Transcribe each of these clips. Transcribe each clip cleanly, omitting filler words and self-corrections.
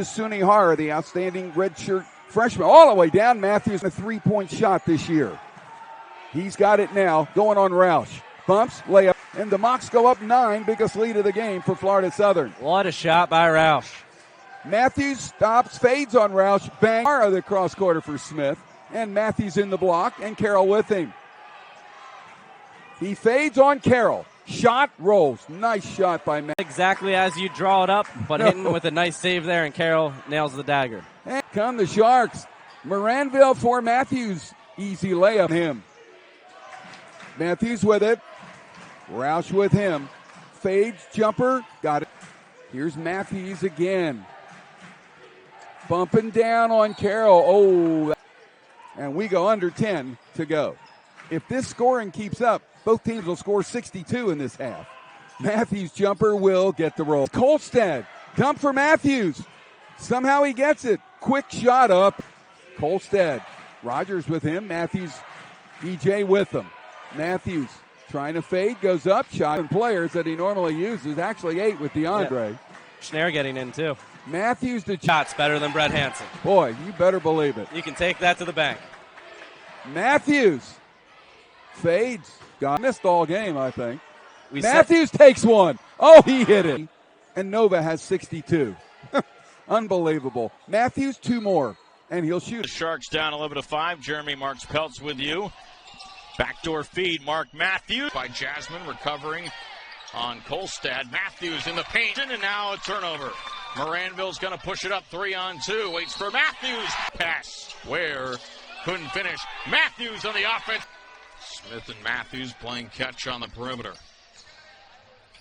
Sunihara, the outstanding redshirt freshman, all the way down. Matthews, a three-point shot this year. He's got it now, going on Roush. Bumps, layup, and the Mocs go up 9, biggest lead of the game for Florida Southern. What a shot by Roush. Matthews stops, fades on Roush, bang, the cross quarter for Smith, and Matthews in the block, and Carroll with him. He fades on Carroll. Shot, rolls. Nice shot by Matthews. Exactly as you draw it up, but hitting with a nice save there, and Carroll nails the dagger. And come the Sharks. Moranville for Matthews. Easy layup him. Matthews with it. Roush with him. Fades, jumper, got it. Here's Matthews again. Bumping down on Carroll. Oh, and we go under 10 to go. If this scoring keeps up, both teams will score 62 in this half. Matthews' jumper will get the roll. Kolstad, dump for Matthews. Somehow he gets it. Quick shot up. Kolstad, Rogers with him. Matthews, EJ with him. Matthews trying to fade, goes up. Shot and players that he normally uses. Actually 8 with DeAndre. Yeah. Schnare getting in too. Matthews the shots better than Brett Hansen. Boy, you better believe it. You can take that to the bank. Matthews fades. Got missed all game, I think. Matthews takes one. Oh, he hit it. And Nova has 62. Unbelievable. Matthews 2 more, and he'll shoot. The Sharks down 11-5. Jeremy Marks Peltz with you. Backdoor feed. Mark Matthews by Jasmine recovering on Kolstad. Matthews in the paint, and now a turnover. Moranville's going to push it up 3-on-2. Waits for Matthews. Pass. Where? Couldn't finish. Matthews on the offense. Smith and Matthews playing catch on the perimeter.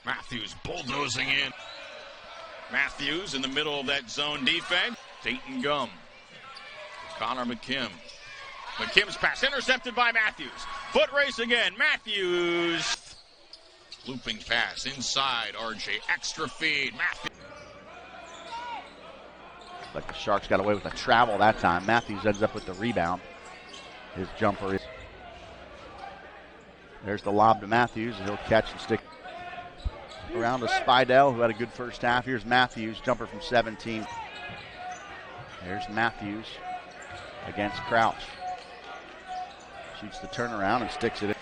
Matthews bulldozing in. Matthews in the middle of that zone defense. Dayton Gum. Connor McKim. McKim's pass intercepted by Matthews. Foot race again. Matthews. Looping pass inside. RJ. Extra feed. Matthews. Like the Sharks got away with a travel that time. Matthews ends up with the rebound. His jumper is. There's the lob to Matthews, and he'll catch and stick around to Spidell, who had a good first half. Here's Matthews, jumper from 17. There's Matthews against Crouch. Shoots the turnaround and sticks it in.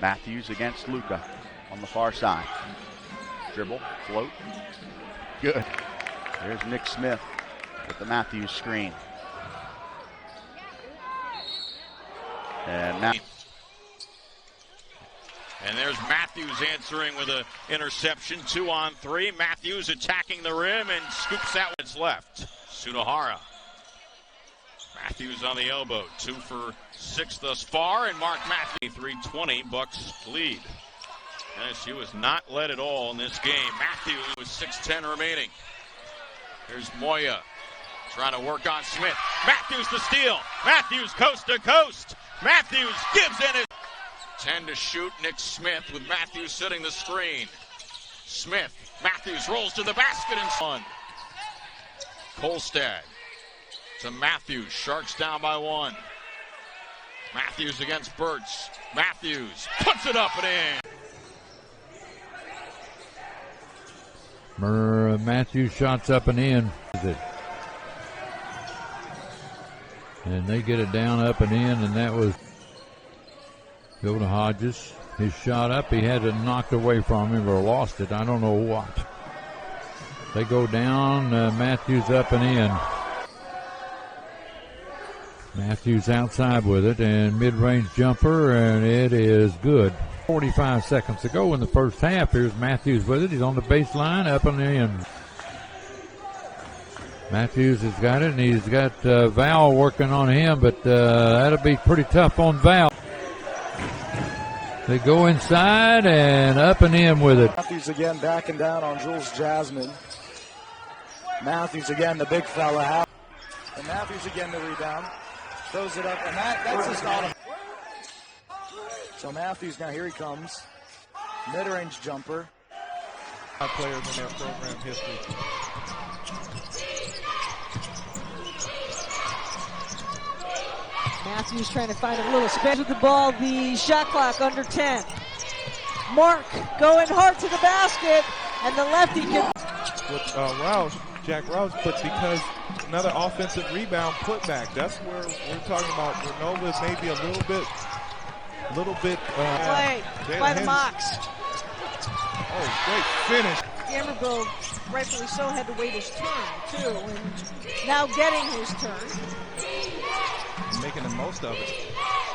Matthews against Luka on the far side. Dribble, float. Good. There's Nick Smith with the Matthews screen. And there's Matthews answering with an interception. 2-on-3. Matthews attacking the rim and scoops out what's left. Sunihara. Matthews on the elbow. 2 for 6 thus far. And Mark Matthews. 3-20. Bucks lead. LSU has not led at all in this game. Matthews with 6:10 remaining. Here's Moya trying to work on Smith. Matthews to steal. Matthews coast to coast. Matthews gives in it. 10 to shoot. Nick Smith with Matthews setting the screen. Smith. Matthews rolls to the basket and one. Kolstad to Matthews. Sharks down by 1. Matthews against Burtz. Matthews puts it up and in. Matthews shots up and in. And they get it down, up and in, and that was go to Hodges. His shot up, he had it knocked away from him or lost it. I don't know what. They go down, Matthews up and in. Matthews outside with it, and mid-range jumper, and it is good. 45 seconds to go in the first half. Here's Matthews with it. He's on the baseline, up and in. Matthews has got it, and he's got Val working on him, but that'll be pretty tough on Val. They go inside and up and in with it. Matthews again backing down on Jules Jasmine. Matthews again, the big fella. And Matthews again the rebound. Throws it up, and that's just not. So Matthews now, here he comes. Mid-range jumper. Players in their program history. Matthews trying to find a little space with the ball. The shot clock under 10. Mark going hard to the basket, and the lefty can. With Roush Jack Rouse, but because another offensive rebound putback. That's where we're talking about. Renova is maybe a little bit. Play by the Mocs. Oh, great finish. Gamberville, rightfully so, had to wait his turn, too, and now getting his turn. Making the most of it.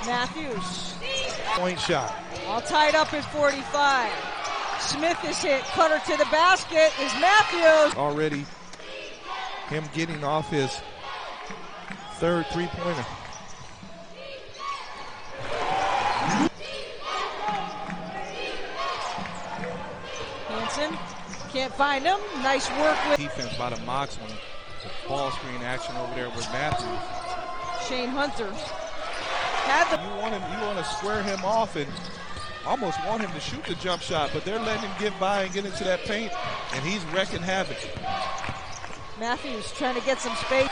Matthews. Point shot. All tied up at 45. Smith is hit. Cutter to the basket is Matthews. Already him getting off his third three-pointer. Hansen can't find him. Nice work with Defense by the Mocs when the ball screen action over there with Matthews. Shane Hunter. Had the You want to square him off and almost want him to shoot the jump shot, but they're letting him get by and get into that paint, and he's wrecking havoc. Matthews trying to get some space.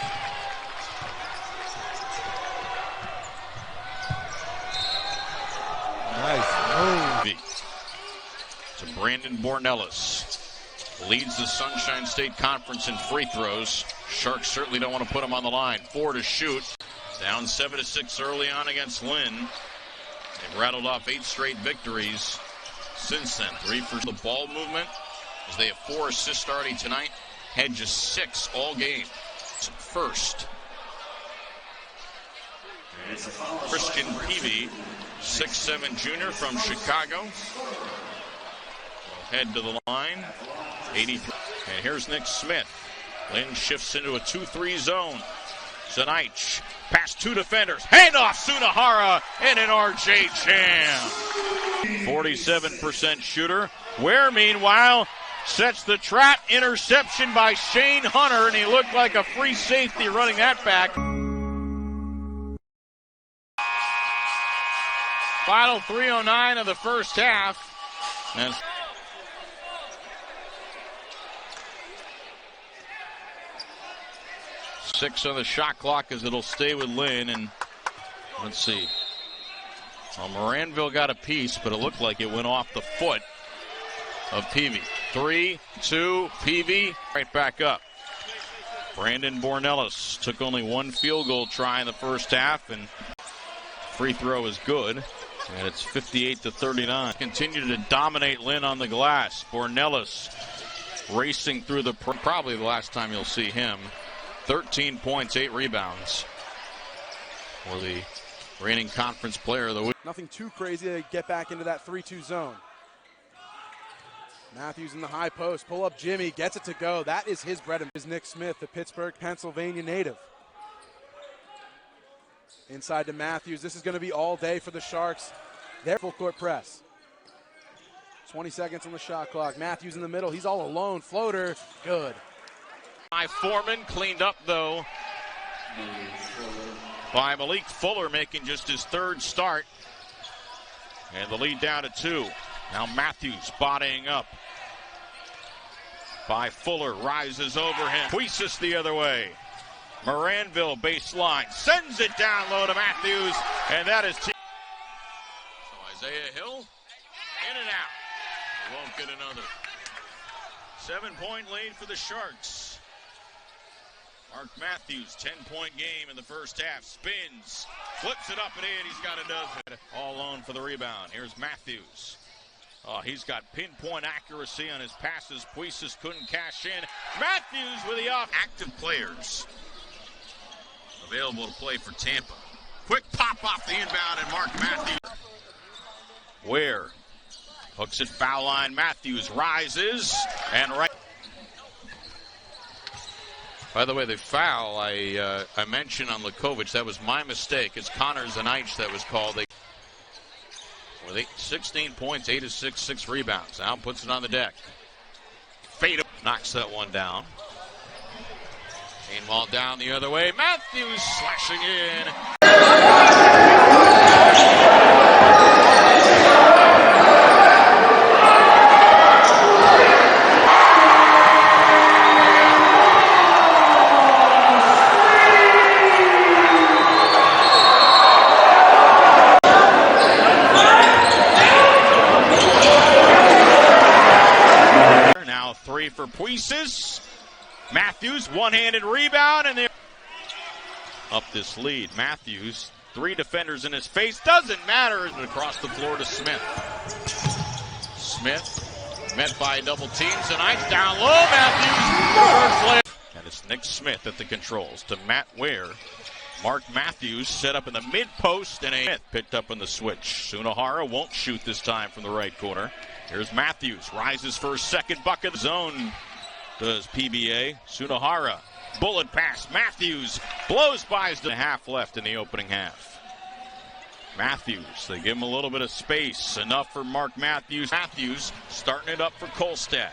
Nice move. To Brandon Bornellis. Leads the Sunshine State Conference in free throws. Sharks certainly don't want to put him on the line. 4 to shoot. Down 7-6 early on against Lynn. They've rattled off 8 straight victories since then. 3 for the ball movement, as they have 4 assists already tonight. Had just 6 all game. First, Christian Peavy, 6'7" junior from Chicago. Head to the line, 83. And here's Nick Smith. Lynn shifts into a 2-3 zone. Zanich, past 2 defenders, handoff Sunahara, and an RJ Chan. 47% shooter. Ware, meanwhile, sets the trap. Interception by Shane Hunter, and he looked like a free safety running that back. Final 3:09 of the first half. And 6 on the shot clock as it'll stay with Lynn. And let's see. Well, Moranville got a piece, but it looked like it went off the foot of Peavy. 3, 2, Peavy right back up. Brandon Bornellis took only 1 field goal try in the first half, and free throw is good. And it's 58-39. Continue to dominate Lynn on the glass. Bornellis racing through the, probably the last time you'll see him. 13 points, 8 rebounds for the reigning conference player of the week. Nothing too crazy to get back into that 3-2 zone. Matthews in the high post, pull up Jimmy, gets it to go. That is his bread and butter. Nick Smith, the Pittsburgh, Pennsylvania native. Inside to Matthews. This is going to be all day for the Sharks. Their full court press. 20 seconds on the shot clock. Matthews in the middle. He's all alone. Floater. Good. By Foreman, cleaned up though by Malik Fuller, making just his 3rd start. And the lead down to 2. Now Matthews bodying up by Fuller, rises over him. Puisis the other way. Moranville baseline, sends it down low to Matthews, and that is so Isaiah Hill, in and out. He won't get another. 7-point lead for the Sharks. Mark Matthews, 10-point game in the first half. Spins, flips it up and in. He's got a dozen. All alone for the rebound. Here's Matthews. Oh, he's got pinpoint accuracy on his passes. Puisis couldn't cash in. Matthews with the off. Active players available to play for Tampa. Quick pop off the inbound, and Mark Matthews. Ware hooks it foul line. Matthews rises and right. By the way, the foul I mentioned on Lukovic, that was my mistake. It's Connor Zanich that was called. With 16 points, 8 assists, 6 rebounds. Now puts it on the deck. Fade knocks that one down. Ball down the other way. Matthews slashing in. Now 3 for Puisis. Matthews, one-handed rebound, and they're up this lead. Matthews, 3 defenders in his face. Doesn't matter. Across the floor to Smith. Smith met by double teams. Tonight down low. Matthews. And it's Nick Smith at the controls to Matt Ware. Mark Matthews set up in the mid-post and a picked up in the switch. Sunahara won't shoot this time from the right corner. Here's Matthews. Rises for a second bucket. Zone does PBA. Sunahara. Bullet pass. Matthews blows by the half left in the opening half. Matthews, they give him a little bit of space. Enough for Mark Matthews. Matthews starting it up for Kolstad.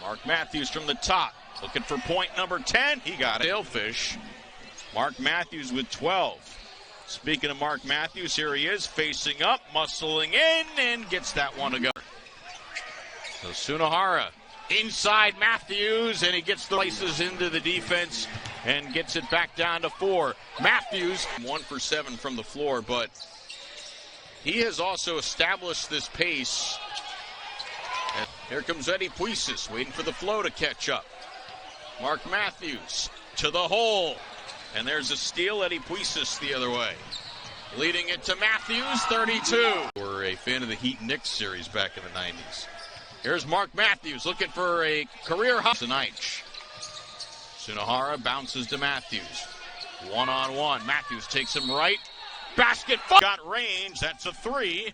Mark Matthews from the top. Looking for point number 10. He got it. Sailfish. Mark Matthews with 12. Speaking of Mark Matthews, here he is facing up, muscling in, and gets that one to go. So Sunahara inside Matthews, and he gets the laces into the defense and gets it back down to 4. Matthews, 1 for 7 from the floor, but he has also established this pace. And here comes Eddie Puisis, waiting for the flow to catch up. Mark Matthews to the hole. And there's a steal, Eddie Puisis the other way. Leading it to Matthews, 32. We're a fan of the Heat-Knicks series back in the 90s. Here's Mark Matthews looking for a career high tonight. Sunahara bounces to Matthews. One-on-one. Matthews takes him right. Basket. Got range. That's a 3.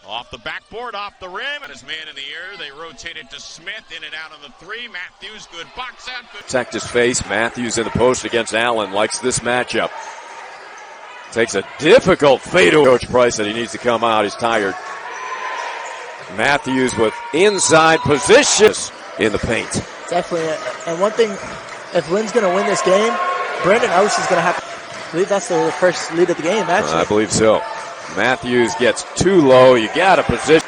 Off the backboard, off the rim, and his man in the air. They rotate it to Smith, in and out on the 3. Matthews, good box out. Protect his face. Matthews in the post against Allen. Likes this matchup. Takes a difficult fadeaway. Coach Price said he needs to come out. He's tired. Matthews with inside positions in the paint. Definitely. And one thing, if Lynn's going to win this game, Brandon Osh is going to have to. I believe that's the first lead of the game, actually. I believe so. Matthews gets too low. You got a position.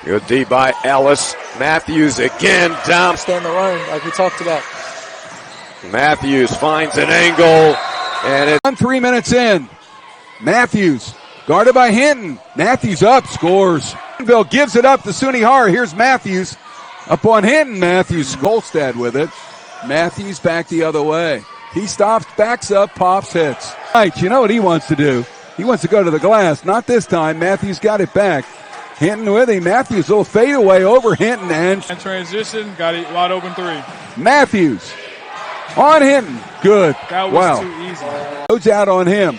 Good D by Ellis. Matthews again down. Stand the run like we talked about. Matthews finds an angle. And it's 3 minutes in. Matthews guarded by Hinton. Matthews up, scores. Bill gives it up to Sunahara. Here's Matthews up on Hinton. Matthews, Kolstad with it. Matthews back the other way. He stops, backs up, pops, hits. Right, you know what he wants to do. He wants to go to the glass. Not this time. Matthews got it back. Hinton with him. Matthews, little fadeaway over Hinton. And transition, got it wide open 3. Matthews on Hinton. Good. That was too easy. Goes out on him.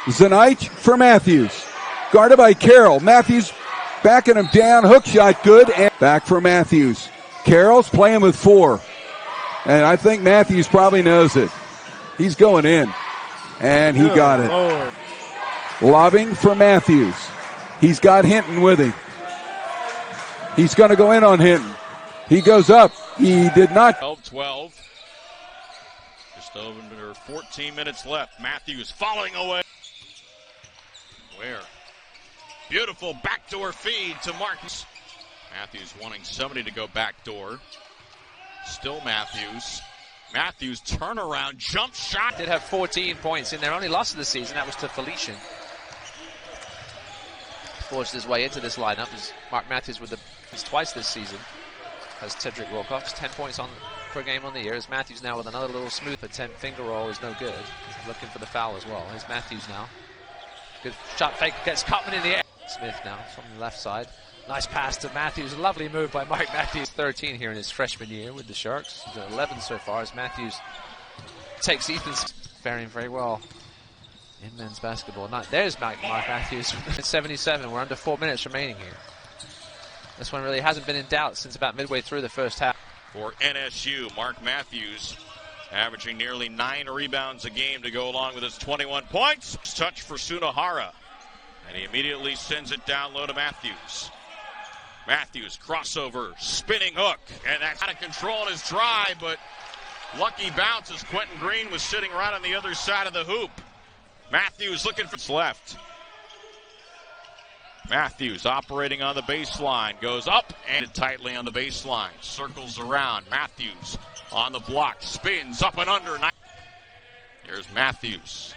Zanite for Matthews. Guarded by Carroll. Matthews backing him down. Hook shot good. And back for Matthews. Carroll's playing with 4. And I think Matthews probably knows it. He's going in. And he got it. Lord. Lobbing for Matthews. He's got Hinton with him. He's going to go in on Hinton. He goes up. He did not. 12. Just over 14 minutes left. Matthews falling away. Where? Beautiful backdoor feed to Marcus. Matthews wanting somebody to go backdoor. Still Matthews. Matthews turnaround jump shot. Did have 14 points in their only loss of the season. That was to Felician. Forced his way into this lineup as Mark Matthews with twice this season as Tedrick Wilcox. 10 points per game on the year. As Matthews now with another little smooth, but 10 finger roll is no good. Looking for the foul as well. Here's Matthews now. Good shot fake, gets Cutman in the air. Smith now from the left side. Nice pass to Matthews. Lovely move by Mark Matthews. 13 here in his freshman year with the Sharks. He's at 11 so far as Matthews takes Ethan's faring very well in men's basketball. There's Mark Matthews. 77. We're under 4 minutes remaining here. This one really hasn't been in doubt since about midway through the first half. For NSU, Mark Matthews averaging nearly 9 rebounds a game to go along with his 21 points. Touch for Sunahara. And he immediately sends it down low to Matthews. Matthews, crossover, spinning hook. And that's out of control in his drive, but lucky bounce as Quentin Green was sitting right on the other side of the hoop. Matthews looking for what's left. Matthews operating on the baseline. Goes up and tightly on the baseline. Circles around. Matthews on the block. Spins up and under. Here's Matthews.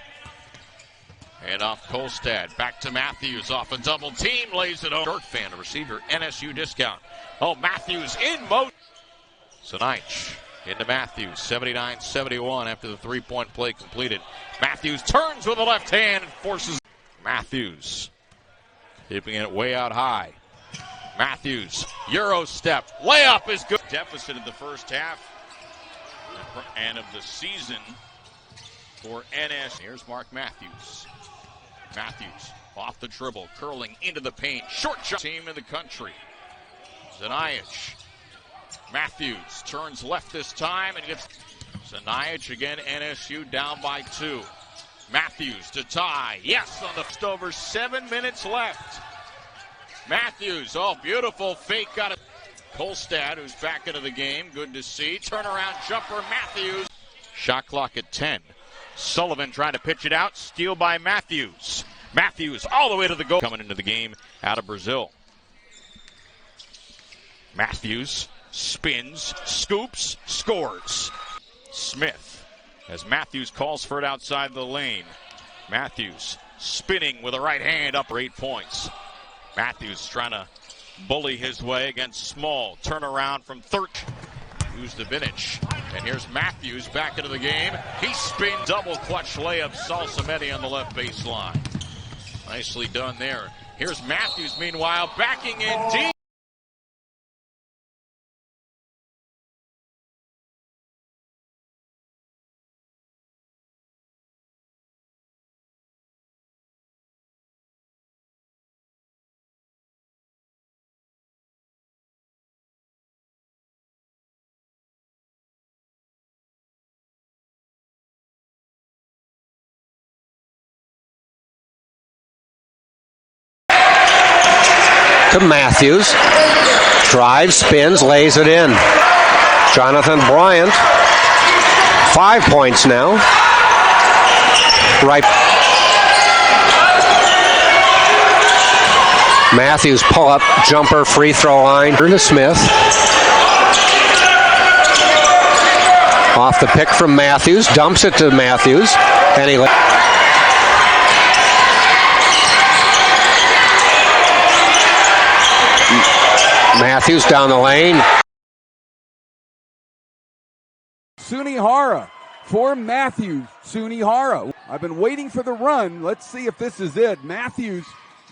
And off Kolstad. Back to Matthews. Off a double team. Lays it over. Shark fan to receive your NSU discount. Oh, Matthews in motion. Zanich into Matthews, 79-71 after the three-point play completed. Matthews turns with the left hand and forces Matthews, keeping it way out high. Matthews, Euro step, layup is good. Deficit in the first half and of the season for NS. Here's Mark Matthews. Matthews off the dribble, curling into the paint. Short shot. Team in the country. Zanich. Matthews turns left this time and gets Zanich again. NSU down by 2. Matthews to tie. Yes, on the just over 7 minutes left. Matthews, oh, beautiful fake. Got it. Kolstad, who's back into the game. Good to see. Turnaround jumper, Matthews. Shot clock at 10. Sullivan trying to pitch it out. Steal by Matthews. Matthews all the way to the goal. Coming into the game out of Brazil. Matthews spins, scoops, scores. Smith, as Matthews calls for it outside the lane. Matthews spinning with a right hand up 8 points. Matthews trying to bully his way against Small. Turnaround from 13. Uzdevinic. And here's Matthews back into the game. He spins. Double clutch layup. Salsametti on the left baseline. Nicely done there. Here's Matthews, meanwhile, backing in deep. To Matthews. Drives, spins, lays it in. Jonathan Bryant. 5 points now. Right. Matthews pull up, jumper, free throw line. To Smith. Off the pick from Matthews. Dumps it to Matthews. And he Matthews down the lane. Sunihara for Matthews. Sunihara. I've been waiting for the run. Let's see if this is it. Matthews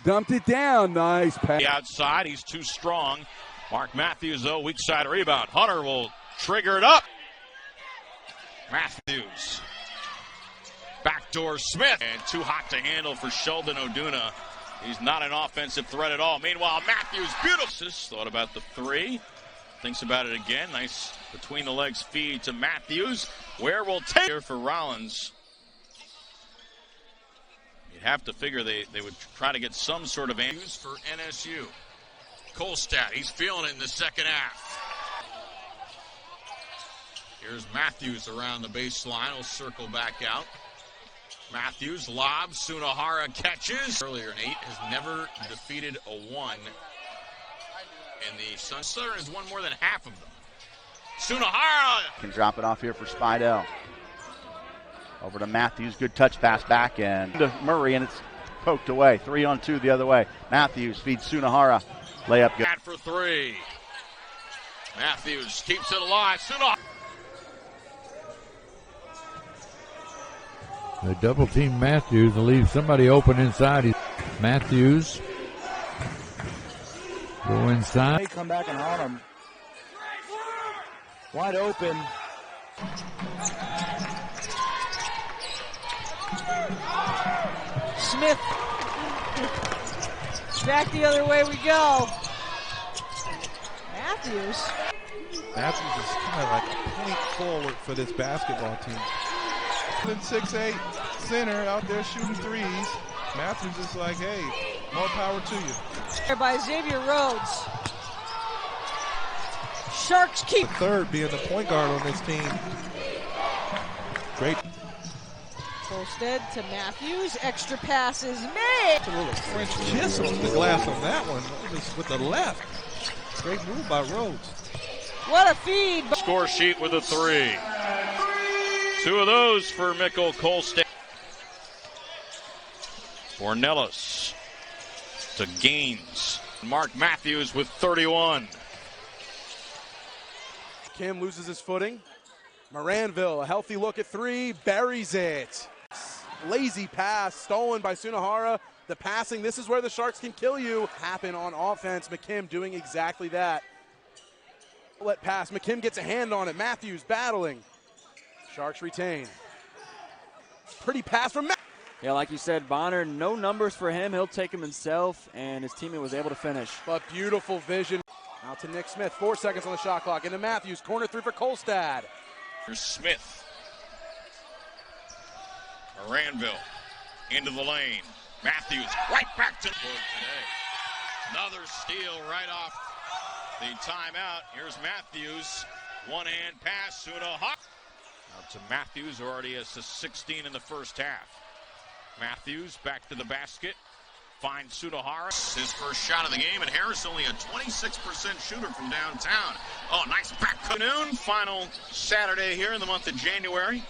dumped it down. Nice pass. Outside, he's too strong. Mark Matthews, though, weak side rebound. Hunter will trigger it up. Matthews. Backdoor Smith. And too hot to handle for Sheldon Oduna. He's not an offensive threat at all. Meanwhile, Matthews, beautiful. Thought about the three. Thinks about it again. Nice between the legs feed to Matthews. Where will take here for Rollins. You'd have to figure they would try to get some sort of answers for NSU. Kolstad, he's feeling it in the second half. Here's Matthews around the baseline. He'll circle back out. Matthews lobs, Sunihara catches. Earlier, Nate has never defeated a 1 in the Sun. Southern has won more than half of them. Sunihara can drop it off here for Spidell. Over to Matthews, good touch pass back and to Murray, and it's poked away. 3-on-2 the other way. Matthews feeds Sunihara. Layup good. For 3. Matthews keeps it alive. Sunihara. They double team Matthews and leave somebody open inside. Matthews go inside. They come back and haunt him. Wide open. Smith. Back the other way we go. Matthews. Matthews is kind of like a point forward for this basketball team. 6'8" center out there shooting threes. Matthews is like, hey, more power to you. By Xavier Rhodes. Sharks keep. The third being the point guard on this team. Great. Kolstad to Matthews. Extra passes made. A little French kiss on the glass on that one with the left. Great move by Rhodes. What a feed. Score sheet with a 3. 2 of those for Mikkel Kolstad. Ornelas to Gaines. Mark Matthews with 31. McKim loses his footing. Moranville, a healthy look at three, buries it. Lazy pass, stolen by Sunahara. The passing, this is where the Sharks can kill you. Happen on offense, McKim doing exactly that. Let pass, McKim gets a hand on it. Matthews battling. Sharks retain. Pretty pass from Matthews. Yeah, like you said, Bonner, no numbers for him. He'll take him himself, and his teammate was able to finish. But beautiful vision. Out to Nick Smith, 4 seconds on the shot clock. Into Matthews, corner three for Kolstad. Here's Smith. Moranville into the lane. Matthews right back to today. Another steal right off the timeout. Here's Matthews. One-hand pass. Sunahara. Out to Matthews, who already has a 16 in the first half. Matthews back to the basket. Finds Sunahara. His first shot of the game, and Harris only a 26% shooter from downtown. Oh, nice back cut. Final Saturday here in the month of January.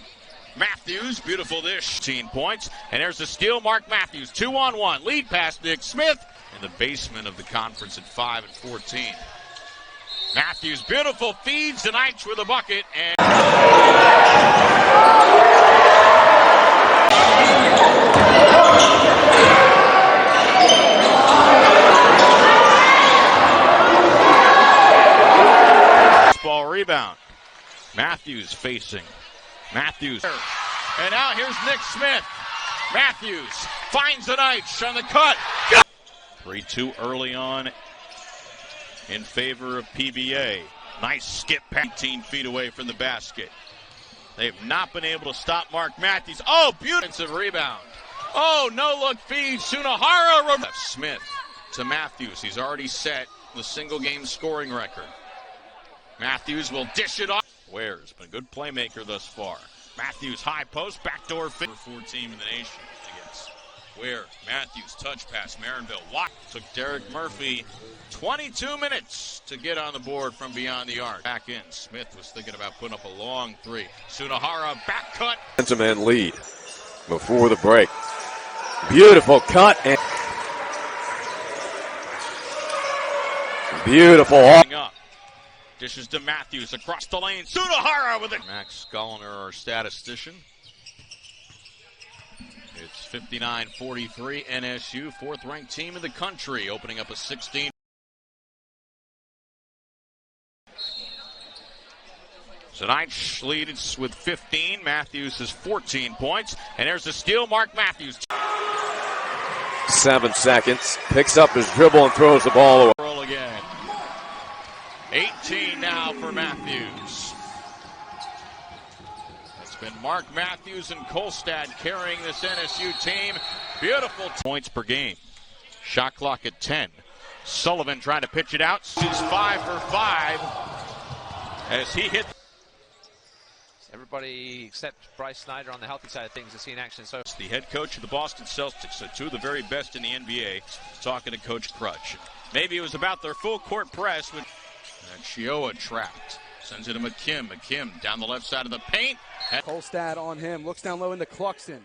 Matthews, beautiful dish. 18 points, and there's the steal. Mark Matthews, 2-on-1. Lead pass Nick Smith in the basement of the conference at 5 and 14. Matthews, beautiful, feeds tonight with a bucket, and ball rebound. Matthews facing. Matthews. And now here's Nick Smith. Matthews finds the Knights on the cut. 3-2 early on in favor of PBA. Nice skip, 18 feet away from the basket. They've not been able to stop Mark Matthews. Oh, beautiful rebound. Oh, no-look feed. Sunahara. Smith to Matthews. He's already set the single-game scoring record. Matthews will dish it off. Ware's been a good playmaker thus far. Matthews high post, backdoor fit. Number 4 team in the nation against Ware. Matthews touch pass. Marinville. Watt took Derek Murphy 22 minutes to get on the board from beyond the arc. Back in. Smith was thinking about putting up a long three. Sunahara back cut. Man lead before the break. Beautiful cut and beautiful up. Dishes to Matthews across the lane. Sunahara with it. Max Sculliner, our statistician. It's 59-43 NSU, 4th-ranked team in the country, opening up a 16. Tonight leads with 15. Matthews has 14 points. And there's the steal. Mark Matthews. 7 seconds. Picks up his dribble and throws the ball away. Roll again. 18 now for Matthews. It's been Mark Matthews and Kolstad carrying this NSU team. Beautiful points per game. Shot clock at 10. Sullivan trying to pitch it out. He's 5 for 5 as he hit. Everybody except Bryce Snyder on the healthy side of things has seen action. So the head coach of the Boston Celtics, two of the very best in the NBA, talking to Coach Crutch. Maybe it was about their full court press when Chioa trapped. Sends it to McKim. McKim down the left side of the paint. Kolstad on him. Looks down low into Cluxton.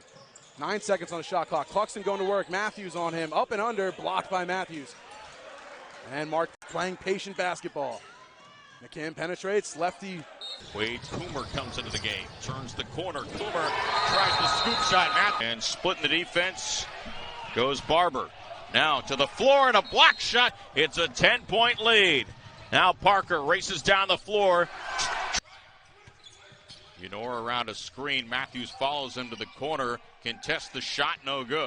9 seconds on the shot clock. Cluxton going to work. Matthews on him. Up and under. Blocked by Matthews. And Mark playing patient basketball. McKim penetrates. Lefty. Wade Coomer comes into the game. Turns the corner. Coomer tries the scoop shot. And splitting the defense goes Barber. Now to the floor and a block shot. It's a 10-point lead. Now Parker races down the floor. Unora around a screen. Matthews follows him to the corner. Contests the shot, no good.